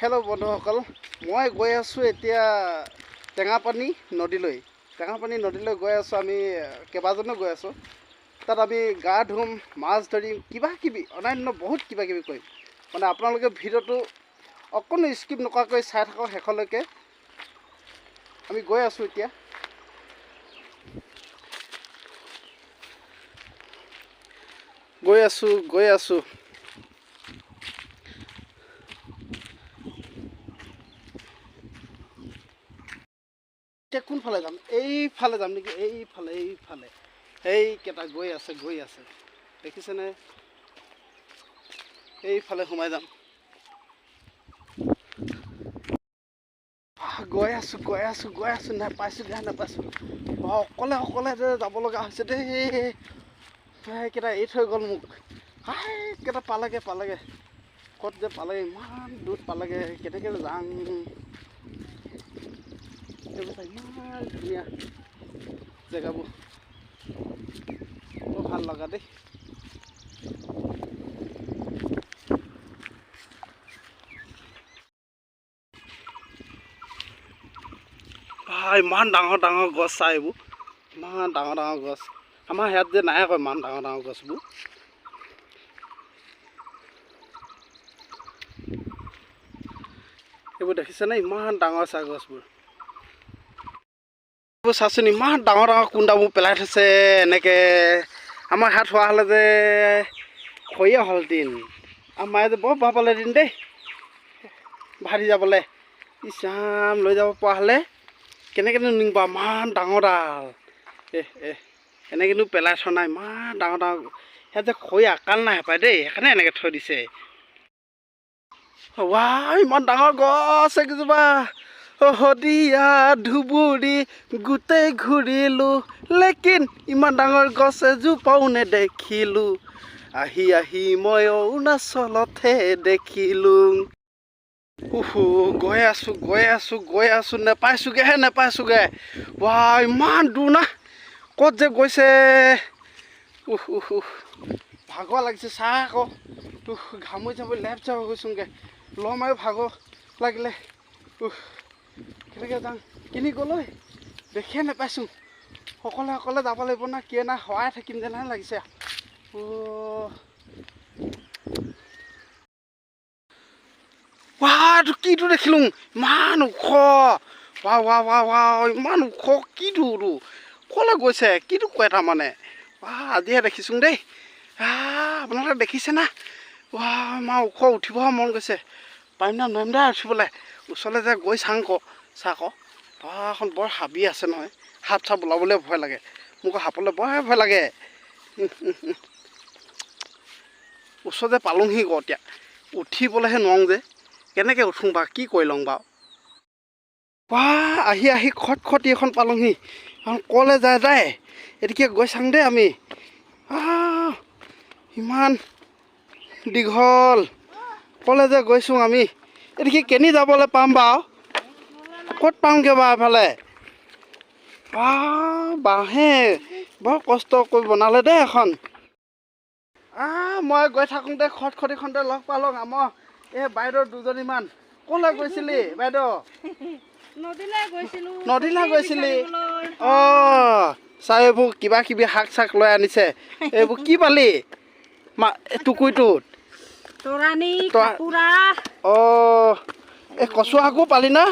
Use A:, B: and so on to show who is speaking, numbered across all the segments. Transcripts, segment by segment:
A: Hello' বন্ধুসকল, মই গৈ আছোঁ এতিয়া টেঙাপানী নদীলৈ। গৈ আছোঁ, আমি কেইবাজনো গৈ আছোঁ। তাত আমি গা ধুম, মাছ ধৰিম, কিবাকিবি অন্যান্য বহুত কিবাকিবি কৰিম। মানে আপোনালোকে ভিডিঅ'টো অকণো স্কিপ নকৰাকৈ চাই থাকক শেষলৈকে। আমি গৈ আছোঁ এতিয়া। গৈ আছোঁ। এতিয়া কোনফালে যাম? এইফালে যাম নেকি? এইফালে এইকেইটা গৈ আছে দেখিছেনে? এইফালে সোমাই যাম। গৈ আছোঁ নেপাইছোঁ। অকলে যে যাব লগা হৈছে দেই। সেইকেইটা এৰি থৈ গ'ল মোক। কেইটা পালেগে ক'ত যে পালেগে, ইমান দূৰ পালেগে, কেনেকৈ যাম? এইবোৰ ইমান ধুনীয়া জেগাবোৰ, বৰ ভাল লগা দেই। ইমান ডাঙৰ গছ চাই, এইবোৰ ইমান ডাঙৰ গছ। আমাৰ ইয়াত যে নাই আকৌ ইমান ডাঙৰ গছবোৰ। এইবোৰ দেখিছেনে? ইমান ডাঙৰ চাই গছবোৰ। এইবোৰ চাচোন, ইমান ডাঙৰ কুন্দাবোৰ পেলাই থৈছে এনেকৈ। আমাৰ হাত হোৱা হ'লে যে খৰিয়ে হ'লহেঁতেন। আমাৰ মায়ে যে বৰ ভাল পালেহেঁতেন দেই ভাজি যাবলৈ। ইছাম লৈ যাব পৰা হ'লে কেনেকৈনো নিম বাৰু, ইমান ডাঙৰডাল। এনেকৈনো পেলাই থোৱা নাই, ইমান ডাঙৰ ইয়াত যে খৰি আকাল নাই পায় দেই, সেইকাৰণে এনেকৈ থৈ দিছে। ইমান ডাঙৰ গছ একেজোপা। শদিয়া ধুবুৰী গোটেই ঘূৰিলোঁ, লেকিন ইমান ডাঙৰ গছ এজোপাও নেদেখিলোঁ। আহি মই অৰুণাচলতহে দেখিলোঁ। গৈ আছোঁ নেপাইছোঁগে। ইমান দূৰ না, ক'ত যে গৈছে। ভাগৰ লাগিছে, চাহ আকৌ ঘামুৰি লেপ যাব গৈছোঁগে। ল'ম আৰু ভাগৰ লাগিলে। কেনেকৈ যাম, কিনি গ'লৈ দেখিয়ে নেপাইছোঁ। অকলে যাব লাগিব না, কিয়ে না সহায় থাকিম যেনহে লাগিছে। এইটো কিটো দেখিলোঁ, ইমান ওখ। ইমান ওখ কিটো? ক'লৈ গৈছে? কিটো কয় তাৰমানে? আজিহে দেখিছোঁ দেই। আপোনালোকে দেখিছে না? ইমান ওখ, উঠিবহে মন গৈছে। পাৰিম না নোৱাৰিম দে উঠিবলৈ। ওচৰলৈ যে গৈ চাওঁ আকৌ। এখন বৰ হাবি আছে নহয়, সাপ চাপ ওলাবলৈ ভয় লাগে। মোক সাপলৈ বৰ ভয় লাগে। ওচৰ যে পালোঁহি এতিয়া, উঠিবলৈহে নোৱাৰোঁ যে। কেনেকৈ উঠোঁ বাৰু, কি কৰি লওঁ বাৰু? আহি খটখটি এখন পালোঁহি। এখন ক'লৈ যায় এতিকে গৈ চাওঁ দেই আমি। ইমান দীঘল, ক'লৈ যে গৈছোঁ আমি। এতিকে কেনি যাবলৈ পাম বাৰু? ক'ত পামগৈ বাৰু এফালে? বাঁহে বৰ কষ্ট কৰি বনালে দেই এখন। মই গৈ থাকোঁতে খটখটিখনতে লগ পালোঁ আমাৰ এই বাইদেউ দুজনীমান। ক'লৈ গৈছিলি বাইদেউ? নদীলৈ গৈছিলি? চাই এইবোৰ কিবাকিবি শাক চাক লৈ আনিছে। এইবোৰ কি পালি টুকুৰিটোত? এই কচু শাকো পালি না?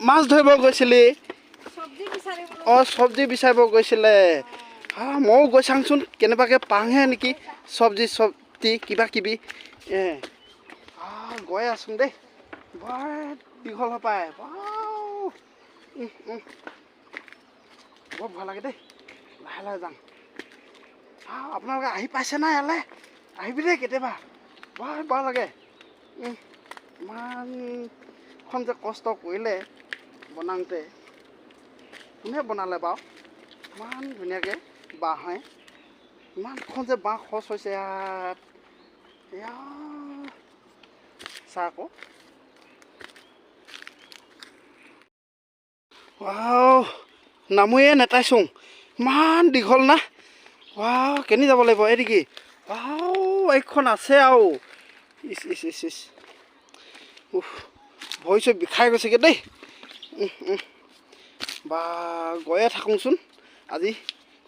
A: মাছ ধৰিব গৈছিলি? চব্জি বিচাৰিব গৈছিলে। ময়ো গৈ চাওঁচোন, কেনেবাকৈ পাওঁহে নেকি চব্জি কিবাকিবি। গৈ আছোং দেই, বৰ দীঘল পায়। বৰ ভয় লাগে দেই, লাহে যাম। আপোনালোকে আহি পাইছে না ইয়ালৈ? আহিবি দেই কেতিয়াবা, বৰ ভয় লাগে। ইমানখন যে কষ্ট কৰিলে বনাওঁতে, কোনে বনালে বাৰু? ইমান ধুনীয়াকৈ বাঁহে, ইমানখন যে বাঁহ খৰচ হৈছে ইয়াত। চাহ আকৌ। নামোয়ে নেতাইছোং, ইমান দীঘল না। কেনি যাব লাগিব এদিকে? এইখন আছে আৰু। ইচ ভৰি চৰি বিষাই গৈছেগৈ দেই বা গৈয়ে থাকোঁচোন আজি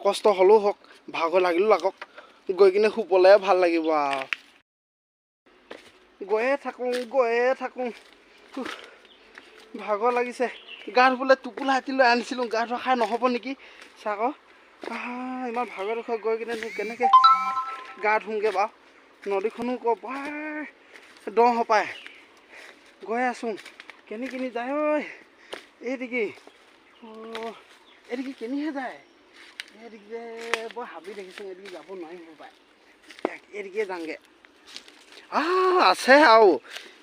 A: কষ্ট হ'লেও হওক ভাগৰ লাগিলেও লাগক গৈ কিনে শুবলৈ ভাল লাগিব আৰু গৈয়ে থাকোঁ ভাগৰ লাগিছে গা ধুবলৈ টোপোলা হাতি লৈ আনিছিলোঁ গা ধোৱা খাই নহ'ব নেকি চাক ইমান ভাগৰ দুখৰ গৈ কিনে কেনেকৈ গা ধুওঁগৈ বাৰু নদীখনো ক'বাৰ দ পায় গৈ আছোঁ কেনি যায় ঐ এইদিকে এইদিকে কেনিহে যায় এইদিকে যে বৰ হাবি দেখিছোঁ এইদিকে যাব নোৱাৰিম পায় এইদিকে যাওঁগৈ আছে আৰু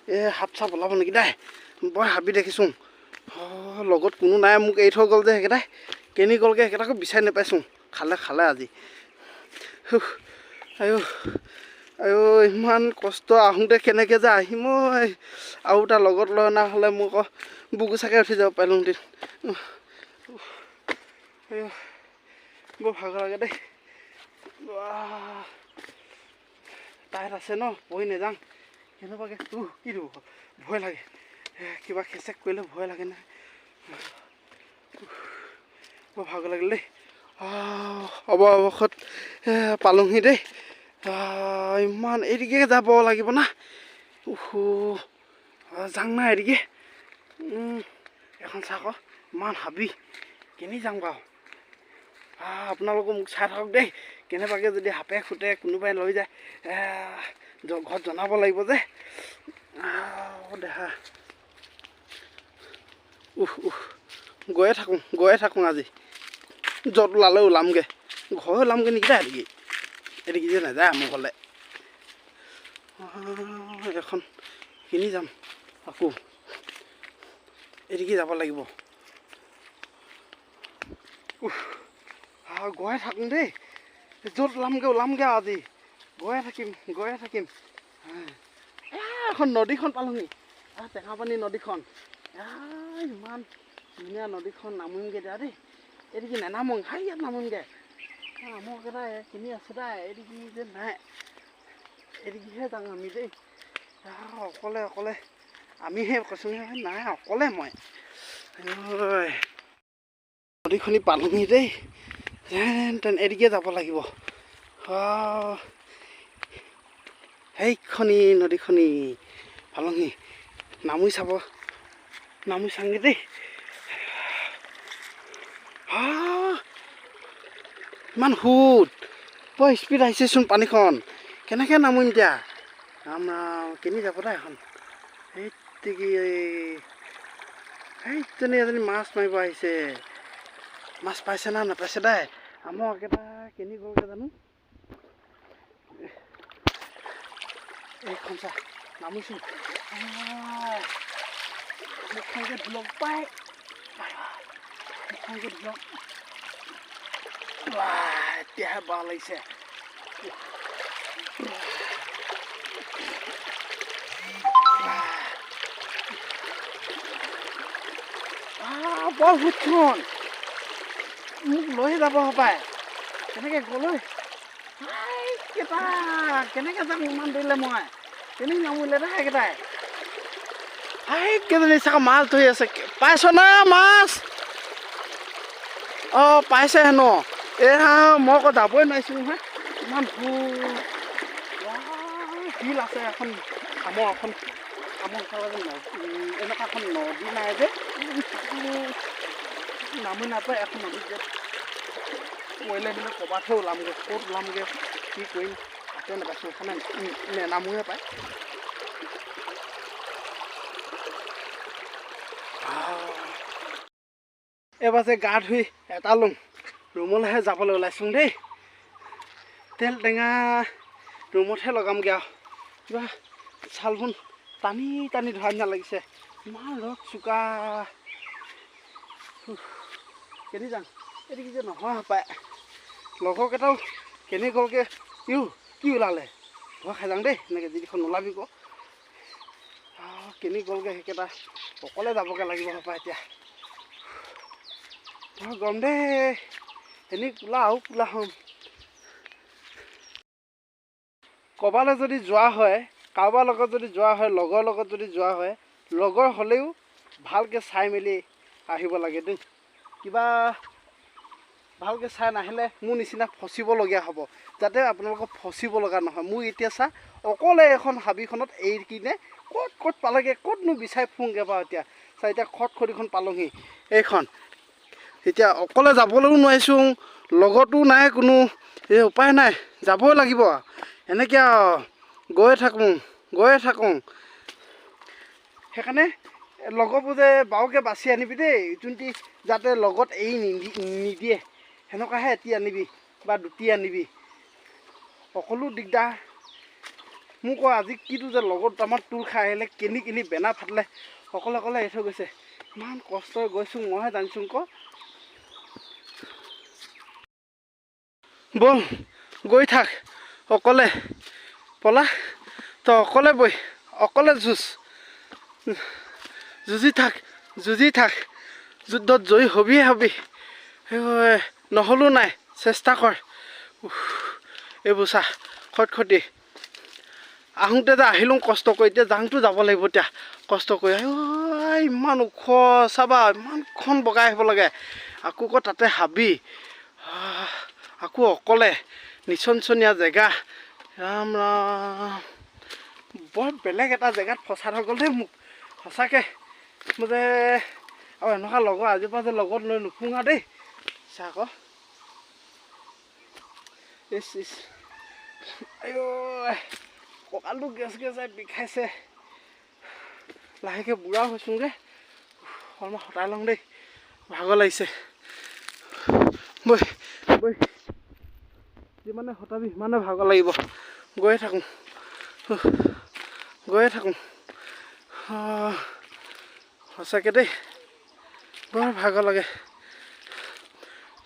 A: এই সাপ চাপ ওলাব নেকি দাই বৰ হাবি দেখিছোঁ লগত কোনো নাই মোক এৰি থৈ গ'ল যে সেইকেইটাই কেনি গ'লগৈ সেইকেইটাকো বিচাৰি নাপাইছোঁ খালে আজি আইঅ ইমান কষ্ট আহোঁতে কেনেকৈ যে আহিম ঐ আৰু তাৰ লগত লৈ অনা হ'লে মোক আকৌ বুকু চাকে উঠি যাব পাৰিলোঁহেঁতেন বৰ ভাগৰ লাগে দেই তাইত আছে ন পঢ়ি নাযাওঁ কেনেকুৱাকৈ কি দিব ভয় লাগে কিবা খেচেক কৰিলে ভয় লাগে নাই বৰ ভাগৰ লাগিল দেই অৱশেষত পালোঁহি দেই ইমান এইদিকে যাব লাগিব না যাং না এদিকে এখন চাক ইমান হাবি কেনি যাম বাৰু আপোনালোকে মোক চাই থাকক দেই কেনেবাকৈ যদি সাপে খুটে কোনোবাই লৈ যায় ঘৰত জনাব লাগিব যে দেহা গৈয়ে থাকোঁ আজি য'ত ওলালে ওলামগৈ ঘৰ ওলামগৈ নেকি দা এদিকে যে নাযায় মোৰ ঘৰলৈ এখন কিনি যাম আকৌ এদিকে যাব লাগিব গৈয়ে থাকোঁ দেই য'ত ওলামগৈ আজি গৈয়ে থাকিম এখন নদীখন পালোঁহি টেঙাপানী নদীখন ইমান ধুনীয়া নদীখন নামোগৈ দিয়া দেই এদিকে নেনামোঁ ইয়াত নামোগৈ মোক এটা কিনি আছে দা এদিকে যে নাই এদিকেহে যাওঁ আমি দেই অকলে আমিহে কৈছোঁ নাই অকলে মই নদীখনি পালোঁহি দেই যেন তেন এদিকে যাব লাগিব সেইখনি নদীখনি পালোঁহি নামুই চাওঁগৈ দেই ইমান সুত বৰ স্পীড আহিছেচোন পানীখন কেনেকৈ নামোঁ এতিয়া কেনি যাব দা এখন সেইজনী এজনী মাছ মাৰিব আহিছে মাছ পাইছে না নাপাইছে দাই আমাৰ একেটা কেনি গ'লগৈ জানো এইখন চা নামোচোন মুখখনকে ধুলক পাই মুখখনকে ধুলক এতিয়াহে বাহ লাগিছে বৰ ভূতখন মোক লৈহে যাব পায় কেনেকৈ গ'লৈ কেনেকৈ যাম ইমান দেৰিলে মই কেনেকৈ নামোলে দে সেইকেইটাই কেইজনী চাগে মাছ ধৰি আছে পাইছ না মাছ পাইছে হেনো মই আকৌ যাবই নোৱাৰিছোঁ নহয় ইমান শিল আছে এখন আমাৰ এনেকুৱা এখন নদী নাই যে নামি নাপায় এখন নদীত যে পৰিলে দিলে ক'ৰবাতহে ওলামগৈ ক'ত ওলামগৈ কি কৰিম তাতে নাপাইছোঁ সেইখনে নেনামোহে পায় এইবাৰ যে গা ধুই এটা ল'ম ৰুমলৈহে যাবলৈ ওলাইছোঁ দেই তেল টেঙা ৰুমতহে লগামগৈ আৰু কিবা ছালখন টানি ধৰা নিচিনা লাগিছে ইমান ৰ'দ চোকা কেনি যাম এদিকে যে নহয় পায় লগৰকেইটাও কেনি গ'লগৈ কি ওলালে ভয় খাই যাওঁ দেই এনেকৈ যিখন নোলাবি ক কেনি গ'লগৈ সেইকেইটা অকলে যাবগৈ লাগিব পায় এতিয়া গৰম দেই এনেই কোলা হ'ম ক'ৰবালৈ যদি যোৱা হয় কাৰোবাৰ লগত যদি যোৱা হয় লগৰ লগত যদি যোৱা হয় লগৰ হ'লেও ভালকৈ চাই মেলি আহিব লাগে দেই কিবা ভালকৈ চাই নাহিলে মোৰ নিচিনা ফচিবলগীয়া হ'ব যাতে আপোনালোকক ফচিব লগা নহয় মোৰ এতিয়া চা অকলে এখন হাবিখনত এৰি কিনে ক'ত পালেগৈ ক'তনো বিচাৰি ফুৰোঁগৈ বাৰু এতিয়া চা এতিয়া খটখটিখন পালোঁহি এইখন এতিয়া অকলে যাবলৈও নোৱাৰিছোঁ লগতো নাই কোনো এই উপায় নাই যাবই লাগিব এনেকৈ আৰু গৈয়ে থাকোঁ সেইকাৰণে লগৰবোৰ যে বাৰুকৈ বাছি আনিবি দেই যোনটি যাতে লগত এৰি নিদিয়ে সেনেকুৱাহে এটি আনিবি বা দুটি আনিবি সকলো দিগদাৰ মোক কয় আজি কিটো যে লগত আমাৰ তোৰ খাই আহিলে কিনি বেনা ফাটিলে অকলে এৰি থৈ গৈছে ইমান কষ্টৰে গৈছোঁ মইহে জানিছোঁ ক ব'ল গৈ থাক অকলে পলা তই অকলে বৈ অকলে যুঁজি থাক যুদ্ধত জয়ী হবি নহ'লেও নাই চেষ্টা কৰ এইবোৰ চা খটখটি আহোঁতে যে আহিলোঁ কষ্ট কৰি এতিয়া যাওঁতো যাব লাগিব এতিয়া কষ্ট কৰি ইমান ওখ চাবা ইমানখন বগাই আহিব লাগে আকৌ তাতে হাবি আকৌ অকলে নিচনচনীয়া জেগা ৰাম বৰ বেলেগ এটা জেগাত ফচাই থৈ গ'ল দেই মোক সঁচাকৈ মোৰ যে আৰু এনেকুৱা লগৰ আজিৰ পৰা যে লগত লৈ নুফুঙা দেই চা আকৌ ইচ কঁকালটো গেছ বিষাইছে লাহেকৈ বুঢ়া হৈছোঁগৈ অলপমান হতাই লওঁ দেই ভাগৰ লাগিছে বৈ যিমানে হতাবি সিমানে ভাগৰ লাগিব গৈয়ে থাকোঁ সঁচাকৈ দেই বৰ ভাগৰ লাগে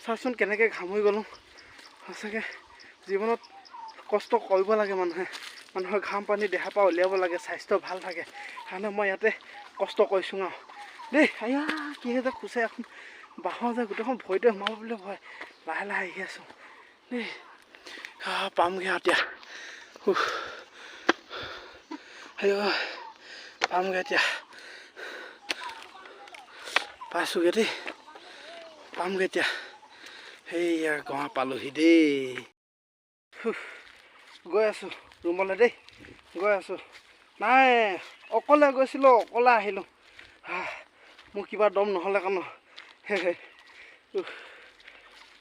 A: চাচোন কেনেকৈ ঘামুৰি গ'লোঁ সঁচাকৈ জীৱনত কষ্ট কৰিব লাগে মানুহৰ ঘাম পানী দেহাৰ পৰা উলিয়াব লাগে স্বাস্থ্য ভাল থাকে সেইকাৰণে মই ইয়াতে কষ্ট কৰিছোঁ আৰু দেই কিহে যে খোজে এখন বাঁহৰ যে গোটেইখন ভৰিতে সোমাব বুলি ভয় লাহে আহি আছোঁ দেই পামগৈ আৰু এতিয়া পামগৈ এতিয়া পাইছোঁগৈ দেই পামগৈ এতিয়া সেইয়া গাঁও পালোহি দেই গৈ আছোঁ ৰুমলৈ দেই গৈ আছোঁ নাই অকলে গৈছিলোঁ অকলে আহিলোঁ মোৰ কিবা দম নহ'লে কাৰণে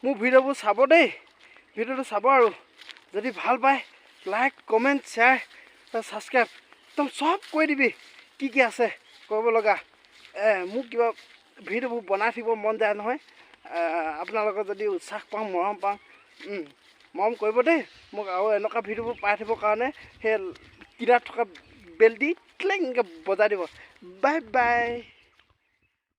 A: মোৰ ভিডিঅ'বোৰ চাব দেই ভিডিঅ'টো চাব আৰু যদি ভাল পায় লাইক কমেণ্ট শ্বেয়াৰ ছাবস্ক্ৰাইব একদম চব কৈ দিবি কি আছে কৰিব লগা মোক কিবা ভিডিঅ'বোৰ বনাই থাকিব মন যায় নহয় আপোনালোকৰ যদি উৎসাহ পাওঁ মৰম পাওঁ মৰম কৰিব দেই মোক আৰু এনেকুৱা ভিডিঅ'বোৰ পাই থাকিবৰ কাৰণে সেই কিনাৰত থকা বেল দি ক্লিংকৈ বজাই দিব বাই